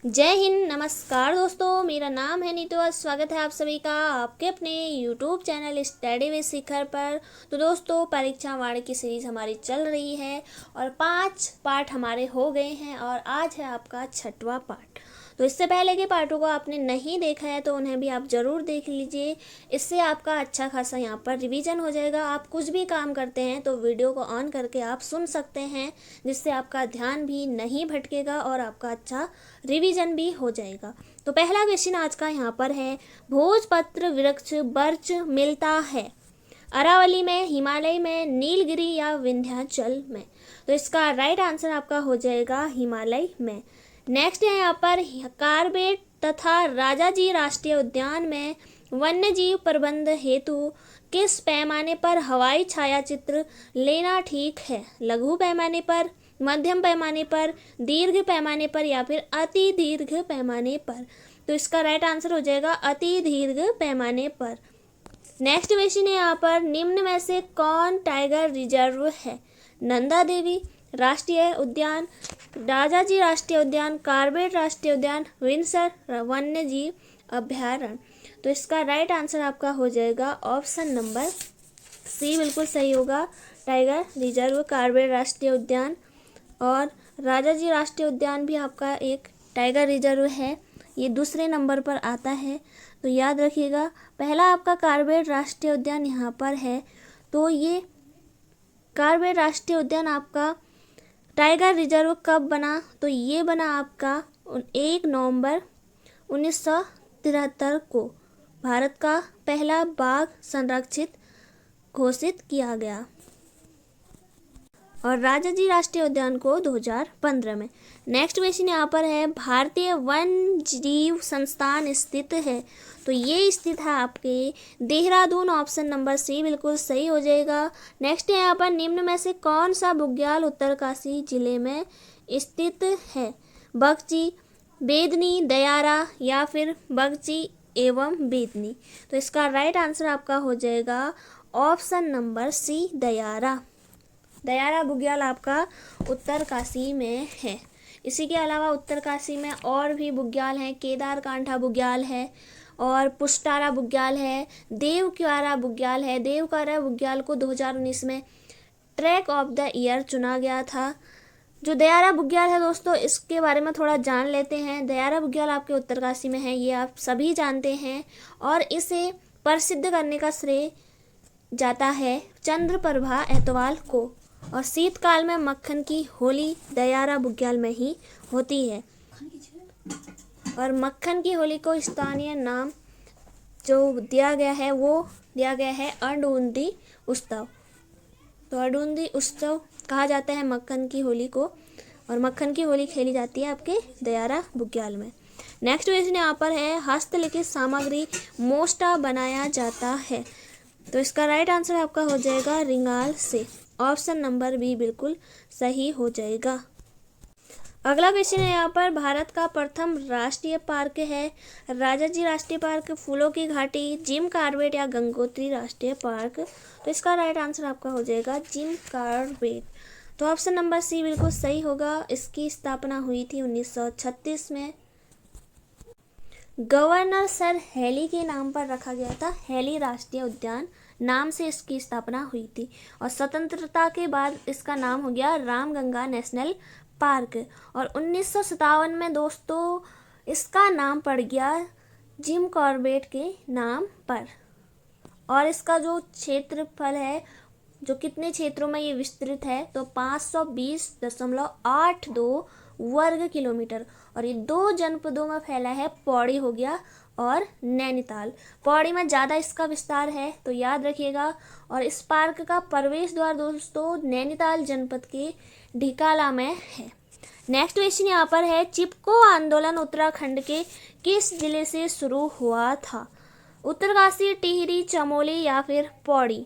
जय हिंद। नमस्कार दोस्तों, मेरा नाम है नीतू और स्वागत है आप सभी का आपके अपने यूट्यूब चैनल स्टडी विद शिखर पर। तो दोस्तों, परीक्षा वाणी की सीरीज हमारी चल रही है और 5 पार्ट हमारे हो गए हैं और आज है आपका 6वां पार्ट। तो इससे पहले के पार्टों को आपने नहीं देखा है तो उन्हें भी आप ज़रूर देख लीजिए। इससे आपका अच्छा खासा यहाँ पर रिवीजन हो जाएगा। आप कुछ भी काम करते हैं तो वीडियो को ऑन करके आप सुन सकते हैं, जिससे आपका ध्यान भी नहीं भटकेगा और आपका अच्छा रिवीजन भी हो जाएगा। तो पहला क्वेश्चन आज का यहाँ पर है, भोजपत्र वृक्ष बर्च मिलता है अरावली में, हिमालय में, नीलगिरी या विंध्याचल में। तो इसका राइट आंसर आपका हो जाएगा हिमालय में। नेक्स्ट है यहाँ पर, कार्बेट तथा राजाजी राष्ट्रीय उद्यान में वन्य जीव प्रबंध हेतु किस पैमाने पर हवाई छायाचित्र लेना ठीक है? लघु पैमाने पर, मध्यम पैमाने पर, दीर्घ पैमाने पर या फिर अति दीर्घ पैमाने पर। तो इसका राइट आंसर हो जाएगा अति दीर्घ पैमाने पर। नेक्स्ट क्वेश्चन है यहाँ पर, निम्न में से कौन टाइगर रिजर्व है? नंदा देवी राष्ट्रीय उद्यान, राजाजी राष्ट्रीय उद्यान, कार्बेट राष्ट्रीय उद्यान, विंसर वन्य जीव अभ्यारण्य। तो इसका राइट आंसर आपका हो जाएगा ऑप्शन नंबर सी, बिल्कुल सही होगा। टाइगर रिजर्व, कार्बेट राष्ट्रीय उद्यान और राजाजी राष्ट्रीय उद्यान भी आपका एक टाइगर रिजर्व है, ये दूसरे नंबर पर आता है। तो याद रखिएगा, पहला आपका कार्बेट राष्ट्रीय उद्यान यहाँ पर है। तो ये कार्बेट राष्ट्रीय उद्यान आपका टाइगर रिजर्व कब बना? तो ये बना आपका 1 नवंबर 1973 को। भारत का पहला बाघ संरक्षित घोषित किया गया और राजाजी राष्ट्रीय उद्यान को 2015 में। नेक्स्ट क्वेश्चन यहाँ पर है, भारतीय वन जीव संस्थान स्थित है? तो ये स्थित है आपके देहरादून, ऑप्शन नंबर सी बिल्कुल सही हो जाएगा। नेक्स्ट है यहाँ पर, निम्न में से कौन सा बुग्याल उत्तरकाशी जिले में स्थित है? बगची, बेदनी, दयारा या फिर बगची एवं बेदनी। तो इसका राइट आंसर आपका हो जाएगा option number C, Dayara. Dayara Bugyal आपका उत्तरकाशी में है। इसी के अलावा उत्तरकाशी में और भी बुग्याल हैं, केदारकांठा बुग्याल है और पुष्टारा बुग्याल है, देवक्यारा बुग्याल है। देवक्यारा बुग्याल को 2019 में ट्रैक ऑफ द ईयर चुना गया था। जो दयारा बुग्याल है दोस्तों, इसके बारे में थोड़ा जान लेते हैं। दयारा बुग्याल आपके उत्तरकाशी में है, ये आप सभी जानते हैं और इसे प्रसिद्ध करने का श्रेय जाता है चंद्रप्रभा एतवाल को। और शीतकाल में मक्खन की होली दयारा बुग्याल में ही होती है और मक्खन की होली को स्थानीय नाम जो दिया गया है वो दिया गया है अडुंदी उत्सव। तो अडुंदी उत्सव कहा जाता है मक्खन की होली को और मक्खन की होली खेली जाती है आपके दयारा बुग्याल में। नेक्स्ट क्वेश्चन यहाँ पर है, हस्तलिखित सामग्री मोस्टा बनाया जाता है? तो इसका राइट आंसर आपका हो जाएगा रिंगाल से, ऑप्शन नंबर बी बिल्कुल सही हो जाएगा। अगला क्वेश्चन है यहाँ पर, भारत का प्रथम राष्ट्रीय पार्क है? राजाजी राष्ट्रीय पार्क, फूलों की घाटी, जिम कॉर्बेट या गंगोत्री राष्ट्रीय पार्क। तो इसका राइट आंसर आपका हो जाएगा जिम कॉर्बेट। तो ऑप्शन नंबर सी बिल्कुल सही होगा। इसकी स्थापना हुई थी 1936 में। गवर्नर सर हेली के नाम पर रखा गया था, हेली राष्ट्रीय उद्यान नाम से इसकी स्थापना हुई थी और स्वतंत्रता के बाद इसका नाम हो गया रामगंगा नेशनल पार्क। और 1957 में दोस्तों इसका नाम पड़ गया जिम कॉर्बेट के नाम पर। और इसका जो क्षेत्रफल है, जो कितने क्षेत्रों में ये विस्तृत है, तो 520.82 वर्ग किलोमीटर और ये 2 जनपदों में फैला है, पौड़ी हो गया और नैनीताल। पौड़ी में ज़्यादा इसका विस्तार है, तो याद रखिएगा। और इस पार्क का प्रवेश द्वार दोस्तों नैनीताल जनपद के ढिकाला में है। नेक्स्ट क्वेश्चन यहाँ पर है, चिपको आंदोलन उत्तराखंड के किस जिले से शुरू हुआ था? उत्तरकाशी, टिहरी, चमोली या फिर पौड़ी।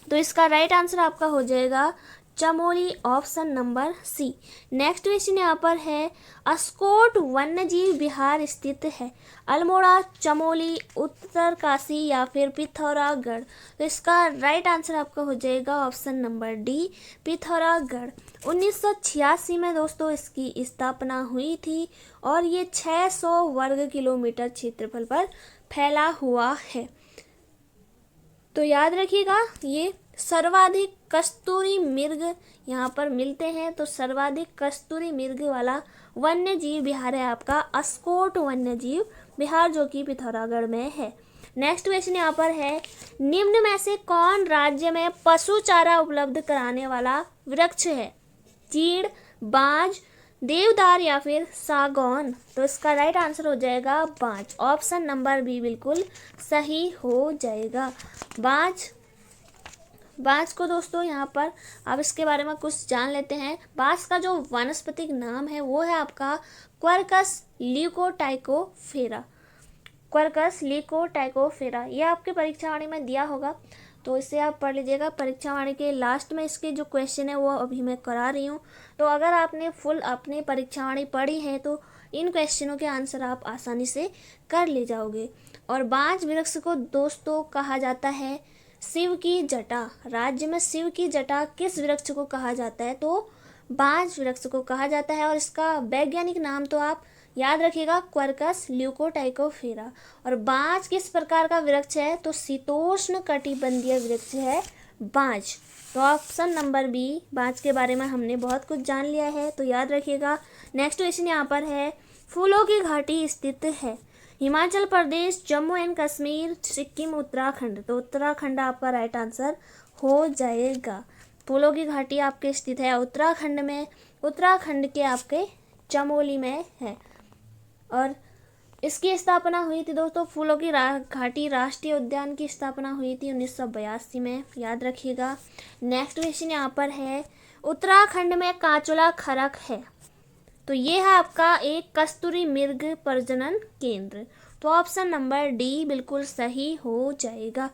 तो इसका राइट आंसर आपका हो जाएगा Chamoli, option number C. Next question यहाँ पर है, अस्कोट वन्यजीव विहार स्थित है अल्मोड़ा, चमोली, उत्तरकाशी या फिर पिथौरागढ़। तो इसका राइट आंसर आपका हो जाएगा ऑप्शन नंबर डी, पिथौरागढ़। 1986 में दोस्तों इसकी स्थापना हुई थी और ये 600 वर्ग किलोमीटर क्षेत्रफल पर फैला हुआ है। तो याद रखिएगा, ये सर्वाधिक कस्तूरी मृग यहाँ पर मिलते हैं। तो सर्वाधिक कस्तूरी मृग वाला वन्य जीव विहार है आपका अस्कोट वन्य जीव विहार, जो कि पिथौरागढ़ में है। नेक्स्ट क्वेश्चन यहाँ पर है, निम्न में से कौन राज्य में पशु चारा उपलब्ध कराने वाला वृक्ष है? चीड़, बांज, देवदार या फिर सागौन। तो इसका राइट आंसर हो जाएगा बांज, ऑप्शन नंबर बी बिल्कुल सही हो जाएगा। बांज को दोस्तों यहाँ पर अब इसके बारे में कुछ जान लेते हैं। बांज का जो वानस्पतिक नाम है वो है आपका क्वरकस ल्यूकोटाइकोफेरा। क्वरकस ल्यूकोटाइकोफेरा, ये आपके परीक्षावाणी में दिया होगा, तो इसे आप पढ़ लीजिएगा। परीक्षावाणी के लास्ट में इसके जो क्वेश्चन है वो अभी मैं करा रही हूँ। तो अगर आपने फुल अपनी परीक्षावाणी पढ़ी है तो इन क्वेश्चनों के आंसर आप आसानी से कर ले जाओगे। और बांज वृक्ष को दोस्तों कहा जाता है शिव की जटा। राज्य में शिव की जटा किस वृक्ष को कहा जाता है? तो बांज वृक्ष को कहा जाता है। और इसका वैज्ञानिक नाम तो आप याद रखिएगा, क्वरकस ल्यूकोटाइकोफेरा। और बांज किस प्रकार का वृक्ष है? तो शीतोष्ण कटिबंधीय वृक्ष है बांज। तो ऑप्शन नंबर बी, बांज के बारे में हमने बहुत कुछ जान लिया है, तो याद रखिएगा। नेक्स्ट क्वेश्चन यहाँ पर है, फूलों की घाटी स्थित है हिमाचल प्रदेश, जम्मू एंड कश्मीर, सिक्किम, उत्तराखंड। तो उत्तराखंड आपका राइट आंसर हो जाएगा। फूलों की घाटी आपके स्थित है उत्तराखंड में, उत्तराखंड के आपके चमोली में है। और इसकी स्थापना हुई थी दोस्तों, फूलों की घाटी राष्ट्रीय उद्यान की स्थापना हुई थी 1982 में, याद रखिएगा। नेक्स्ट क्वेश्चन यहाँ पर है, उत्तराखंड में कांचुला खरक है, तो ये है आपका एक कस्तूरी मृग प्रजनन केंद्र। तो ऑप्शन नंबर डी बिल्कुल सही हो जाएगा।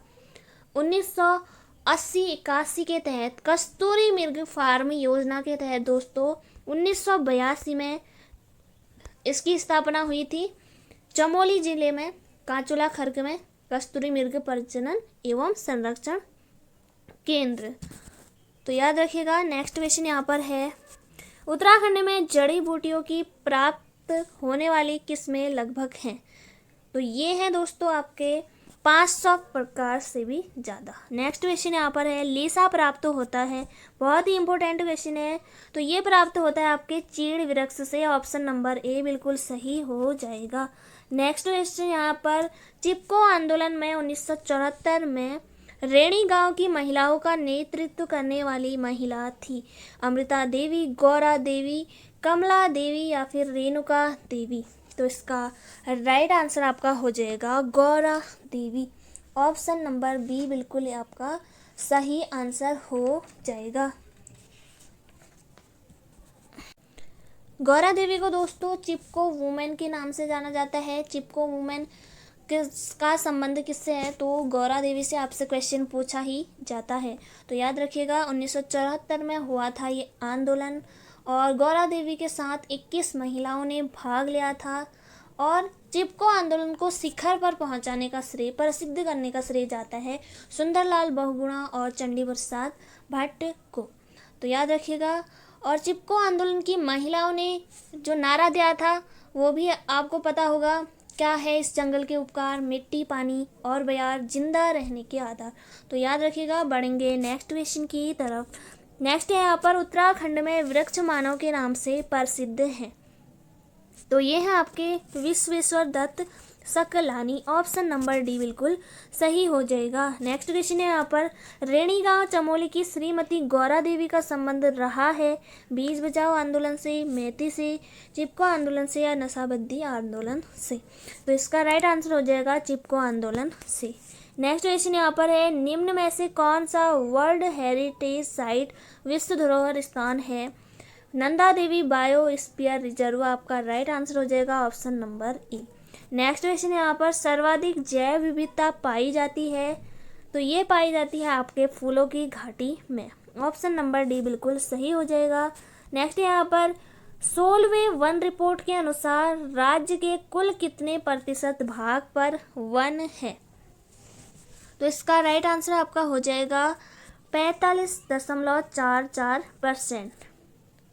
1980-81 के तहत कस्तूरी मृग फार्म योजना के तहत दोस्तों 1982 में इसकी स्थापना हुई थी चमोली जिले में कांचुला खर्क में कस्तूरी मृग प्रजनन एवं संरक्षण केंद्र। तो याद रखिएगा। नेक्स्ट क्वेश्चन यहाँ पर है, उत्तराखंड में जड़ी बूटियों की प्राप्त होने वाली किस्में लगभग हैं, तो ये हैं दोस्तों आपके 500 प्रकार से भी ज़्यादा। नेक्स्ट क्वेश्चन यहाँ पर है, लीसा प्राप्त होता है, बहुत ही इंपॉर्टेंट क्वेश्चन है। तो ये प्राप्त होता है आपके चीड़ वृक्ष से, ऑप्शन नंबर ए बिल्कुल सही हो जाएगा। नेक्स्ट क्वेश्चन यहाँ पर, चिपको आंदोलन में 1974 में रेणी गांव की महिलाओं का नेतृत्व करने वाली महिला थी अमृता देवी, गौरा देवी, कमला देवी या फिर रेणुका देवी। तो इसका राइट आंसर आपका हो जाएगा Gaura Devi, option number B बिल्कुल आपका सही आंसर हो जाएगा। गौरा देवी को दोस्तों चिपको वुमेन के नाम से जाना जाता है। चिपको वुमेन किसका संबंध किससे है? तो गौरा देवी से आपसे क्वेश्चन पूछा ही जाता है। तो याद रखिएगा 1974 में हुआ था ये आंदोलन और गौरा देवी के साथ 21 महिलाओं ने भाग लिया था। और चिपको आंदोलन को शिखर पर पहुंचाने का श्रेय, प्रसिद्ध करने का श्रेय जाता है सुंदरलाल बहुगुणा और चंडी प्रसाद भट्ट को। तो याद रखिएगा। और चिपको आंदोलन की महिलाओं ने जो नारा दिया था वो भी आपको पता होगा, क्या है इस जंगल के उपकार, मिट्टी, पानी और बयार, जिंदा रहने के आधार। तो याद रखिएगा। बढ़ेंगे नेक्स्ट क्वेश्चन की तरफ। नेक्स्ट है यहाँ पर, उत्तराखंड में वृक्ष मानव के नाम से प्रसिद्ध हैं, तो ये है आपके Vishweshwar Dutt Saklani, option number D बिल्कुल सही हो जाएगा। नेक्स्ट क्वेश्चन है यहाँ पर, रेणी गांव चमोली की श्रीमती गौरा देवी का संबंध रहा है बीज बचाओ आंदोलन से, मेथी से, चिपको आंदोलन से या नशाबंदी आंदोलन से। तो इसका राइट आंसर हो जाएगा चिपको आंदोलन से। नेक्स्ट क्वेश्चन यहाँ पर है, निम्न में से कौन सा वर्ल्ड हेरिटेज साइट विश्व धरोहर स्थान है? नंदा देवी बायोस्फीयर रिजर्व आपका राइट आंसर हो जाएगा, option number A. Next question यहाँ पर, सर्वाधिक जैव विविधता पाई जाती है, तो ये पाई जाती है आपके फूलों की घाटी में, ऑप्शन नंबर डी बिल्कुल सही हो जाएगा। नेक्स्ट यहाँ पर 16वें वन रिपोर्ट के अनुसार राज्य के कुल कितने प्रतिशत भाग पर वन है? तो इसका राइट आंसर आपका हो जाएगा 45.44%।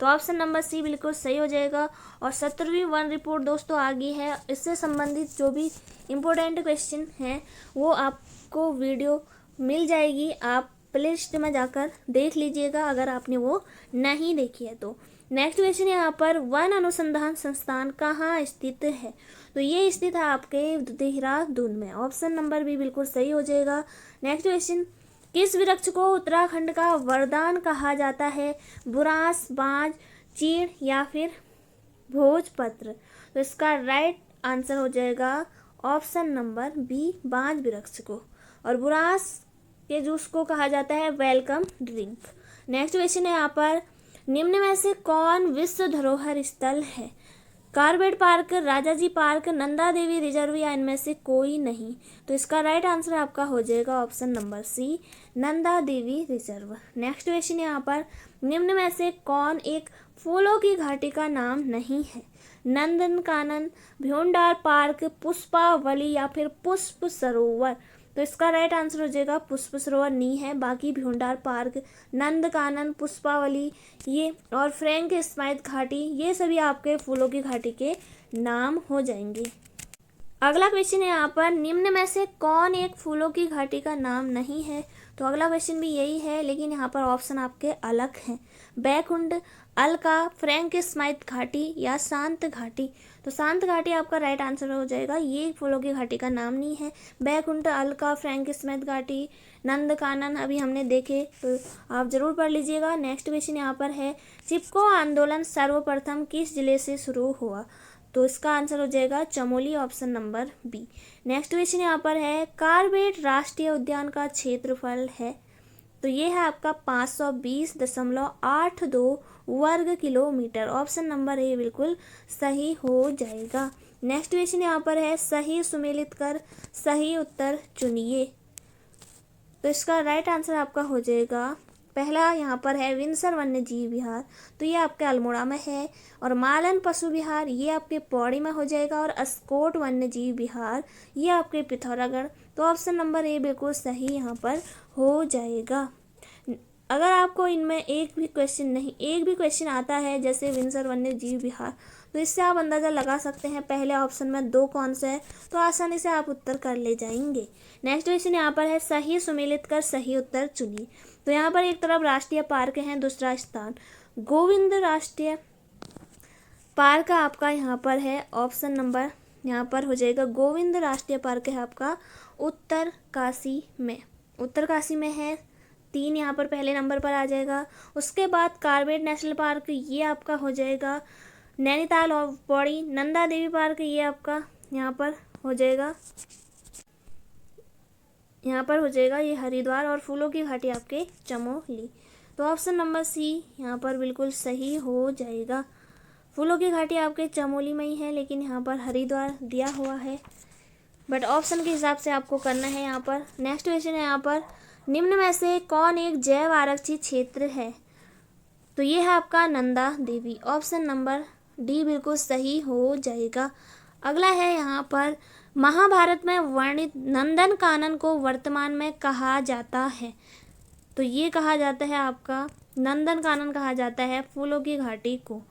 तो ऑप्शन नंबर सी बिल्कुल सही हो जाएगा। और 17वीं वन रिपोर्ट दोस्तों आ गई है। इससे संबंधित जो भी इम्पोर्टेंट क्वेश्चन हैं वो आपको वीडियो मिल जाएगी, आप प्ले लिस्ट में जाकर देख लीजिएगा अगर आपने वो नहीं देखी है तो। नेक्स्ट क्वेश्चन यहाँ पर वन अनुसंधान संस्थान कहाँ स्थित है? तो ये स्थित है आपके देहरादून में। ऑप्शन नंबर बी बिल्कुल सही हो जाएगा। नेक्स्ट क्वेश्चन, किस वृक्ष को उत्तराखंड का वरदान कहा जाता है? बुरांस, बांज, चीड़ या फिर भोजपत्र? तो इसका राइट आंसर हो जाएगा ऑप्शन नंबर बी, बांज वृक्ष को। और बुरांस के जूस को कहा जाता है वेलकम ड्रिंक। नेक्स्ट क्वेश्चन है यहाँ पर, निम्न में से कौन विश्व धरोहर स्थल है? Corbett park, Rajaji park, Nanda Devi reserve या इनमें से कोई नहीं? तो इसका राइट आंसर आपका हो जाएगा ऑप्शन नंबर सी, Nanda Devi reserve. Next question यहाँ पर, निम्न में से कौन एक फूलों की घाटी का नाम नहीं है? नंदनकानन, भ्यूंडार पार्क, पुष्पावली या फिर पुष्प सरोवर? तो इसका राइट आंसर हो जाएगा पुष्प सरोवर नहीं है, बाकी भ्यूंडार पार्क, नंदकानन, पुष्पावली ये और फ्रैंक स्माइथ घाटी ये सभी आपके फूलों की घाटी के नाम हो जाएंगे। अगला क्वेश्चन है यहाँ पर, निम्न में से कौन एक फूलों की घाटी का नाम नहीं है? तो अगला क्वेश्चन भी यही है, लेकिन यहाँ पर ऑप्शन आपके अलग हैं। बैकुंठ, अलका, फ्रैंक स्माइथ घाटी या शांत घाटी? तो शांत घाटी आपका राइट आंसर हो जाएगा। ये फूलों की घाटी का नाम नहीं है। बैकुंठ, अलका, फ्रैंक स्मिथ घाटी, नंदकानन अभी हमने देखे, तो आप जरूर पढ़ लीजिएगा। नेक्स्ट क्वेश्चन यहाँ पर है, चिपको आंदोलन सर्वप्रथम किस जिले से शुरू हुआ? तो इसका आंसर हो जाएगा Chamoli, option number B. Next question यहाँ पर है, कार्बेट राष्ट्रीय उद्यान का क्षेत्रफल है? तो ये है आपका 520.82 वर्ग किलोमीटर। ऑप्शन नंबर ए बिल्कुल सही हो जाएगा। नेक्स्ट क्वेश्चन यहाँ पर है, सही सुमेलित कर सही उत्तर चुनिए। तो इसका राइट आंसर आपका हो जाएगा, पहला यहाँ पर है विंसर वन्य जीव विहार, तो ये आपके अल्मोड़ा में है। और मालन पशु विहार ये आपके पौड़ी में हो जाएगा। और अस्कोट वन्य जीव विहार ये आपके पिथौरागढ़। तो ऑप्शन नंबर ए बिल्कुल सही यहाँ पर हो जाएगा। अगर आपको इनमें एक भी क्वेश्चन आता है जैसे विंसर वन्य जीव विहार, तो इससे आप अंदाज़ा लगा सकते हैं पहले ऑप्शन में दो कौन से है, तो आसानी से आप उत्तर कर ले जाएंगे। नेक्स्ट क्वेश्चन यहाँ पर है, सही सुमेलित कर सही उत्तर चुनिए। तो यहाँ पर एक तरफ राष्ट्रीय पार्क है, दूसरा स्थान गोविंद राष्ट्रीय पार्क आपका यहाँ पर है। ऑप्शन नंबर यहाँ पर हो जाएगा गोविंद राष्ट्रीय पार्क है आपका उत्तरकाशी में। उत्तरकाशी में है, 3 यहाँ पर पहले नंबर पर आ जाएगा। उसके बाद कार्बेट नेशनल पार्क ये आपका हो जाएगा नैनीताल और पौड़ी। नंदा देवी पार्क ये आपका यहाँ पर हो जाएगा ये हरिद्वार। और फूलों की घाटी आपके चमोली। तो ऑप्शन नंबर सी यहाँ पर बिल्कुल सही हो जाएगा। फूलों की घाटी आपके चमोली में ही है, लेकिन यहाँ पर हरिद्वार दिया हुआ है, बट ऑप्शन के हिसाब से आपको करना है यहाँ पर। नेक्स्ट क्वेश्चन है यहाँ पर, निम्न में से कौन एक जैव आरक्षित क्षेत्र है? तो ये है आपका Nanda Devi. Option number D बिल्कुल सही हो जाएगा। अगला है यहाँ पर, महाभारत में वर्णित नंदनकानन को वर्तमान में कहा जाता है? तो ये कहा जाता है आपका नंदनकानन कहा जाता है फूलों की घाटी को।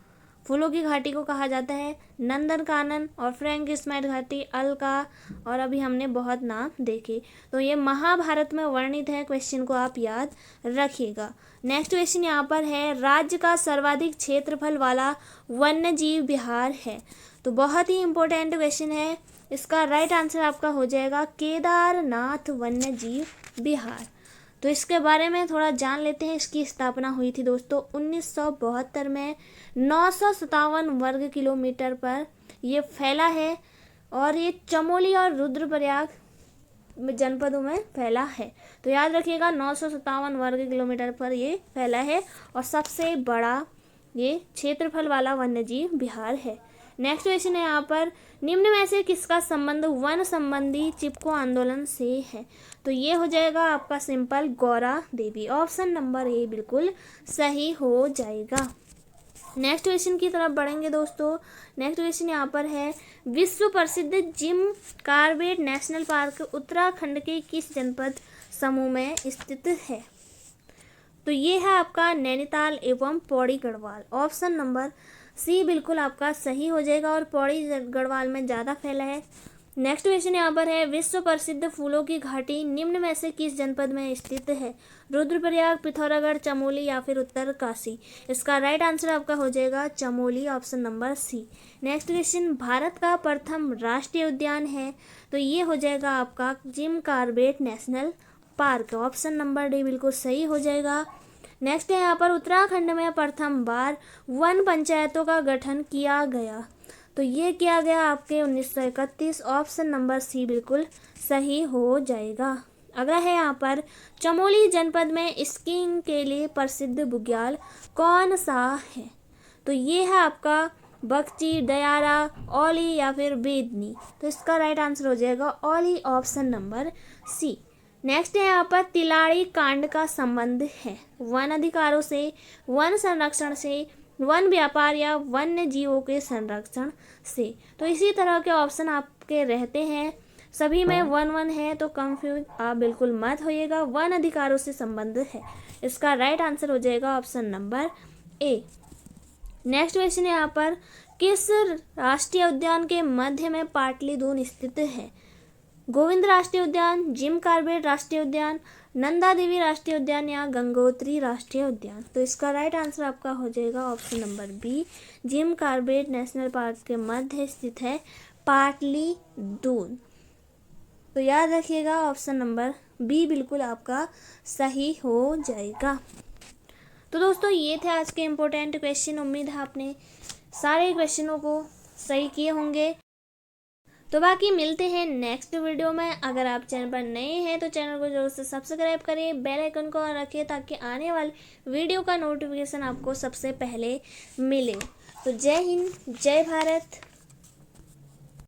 फूलों की घाटी को कहा जाता है नंदनकानन। और फ्रैंक स्माइथ घाटी, अलका और अभी हमने बहुत नाम देखे, तो ये महाभारत में वर्णित है। क्वेश्चन को आप याद रखिएगा। नेक्स्ट क्वेश्चन यहाँ पर है, राज्य का सर्वाधिक क्षेत्रफल वाला वन्य जीव विहार है? तो बहुत ही इंपॉर्टेंट क्वेश्चन है। इसका राइट आंसर आपका हो जाएगा केदारनाथ वन्य जीव विहार। तो इसके बारे में थोड़ा जान लेते हैं। इसकी स्थापना हुई थी दोस्तों 1972 में। 957 वर्ग किलोमीटर पर ये फैला है और ये चमोली और रुद्रप्रयाग जनपदों में फैला है। तो याद रखिएगा 957 वर्ग किलोमीटर पर ये फैला है और सबसे बड़ा ये क्षेत्रफल वाला वन्यजीव विहार है। नेक्स्ट क्वेश्चन है यहाँ पर, निम्न में से किसका संबंध वन संबंधी चिपको आंदोलन से है? तो ये हो जाएगा आपका simple Gaura Devi. Option number A बिल्कुल सही हो जाएगा। नेक्स्ट क्वेश्चन की तरफ बढ़ेंगे दोस्तों। नेक्स्ट क्वेश्चन यहाँ पर है, विश्व प्रसिद्ध gym Corbett national park Uttarakhand के किस जनपद समूह में स्थित है? तो ये है आपका नैनीताल एवं Pauri Garhwal. Option number C बिल्कुल आपका सही हो जाएगा और पौड़ी गढ़वाल में ज़्यादा फैला है। नेक्स्ट क्वेश्चन यहाँ पर है, विश्व प्रसिद्ध फूलों की घाटी निम्न में से किस जनपद में स्थित है? रुद्रप्रयाग, पिथौरागढ़, चमोली या फिर उत्तरकाशी? इसका राइट आंसर आपका हो जाएगा Chamoli. Option number C. Next question, Bharat का प्रथम राष्ट्रीय उद्यान है? तो ये हो जाएगा आपका gym Corbett national park. Option number D बिल्कुल सही हो जाएगा। नेक्स्ट है यहाँ पर, उत्तराखंड में प्रथम बार वन पंचायतों का गठन किया गया? तो ये किया गया आपके 1931। ऑप्शन नंबर सी बिल्कुल सही हो जाएगा। अगला है यहाँ पर, चमोली जनपद में स्कीइंग के लिए प्रसिद्ध बुग्याल कौन सा है? तो ये है आपका बगची, दयारा, औली या फिर बेदनी? तो इसका राइट आंसर हो जाएगा Auli. Option number C. Next है यहाँ पर, तिलाड़ी कांड का संबंध है वन अधिकारों से, वन संरक्षण से, वन व्यापार या वन्य जीवों के संरक्षण से? तो इसी तरह के ऑप्शन आपके रहते हैं, सभी में वन वन है, तो कंफ्यूज आप बिल्कुल मत होइएगा। वन अधिकारों से संबंध है, इसका राइट आंसर हो जाएगा option number A. Next question है यहाँ पर, किस राष्ट्रीय उद्यान के मध्य में पाटलिदून स्थित है? गोविंद राष्ट्रीय उद्यान, जिम कॉर्बेट राष्ट्रीय उद्यान, नंदा देवी राष्ट्रीय उद्यान या गंगोत्री राष्ट्रीय उद्यान? तो इसका राइट आंसर आपका हो जाएगा option number B, Jim Corbett national park के मध्य स्थित है पाटलिदून। तो याद रखिएगा ऑप्शन नंबर बी बिल्कुल आपका सही हो जाएगा। तो दोस्तों ये थे आज के इम्पोर्टेंट क्वेश्चन। उम्मीद है आपने सारे क्वेश्चनों को सही किए होंगे। तो बाकी मिलते हैं नेक्स्ट वीडियो में। अगर आप चैनल पर नए हैं तो चैनल को जरूर से सब्सक्राइब करें, बेल आइकन को रखें ताकि आने वाले वीडियो का नोटिफिकेशन आपको सबसे पहले मिले। तो जय हिंद, जय भारत।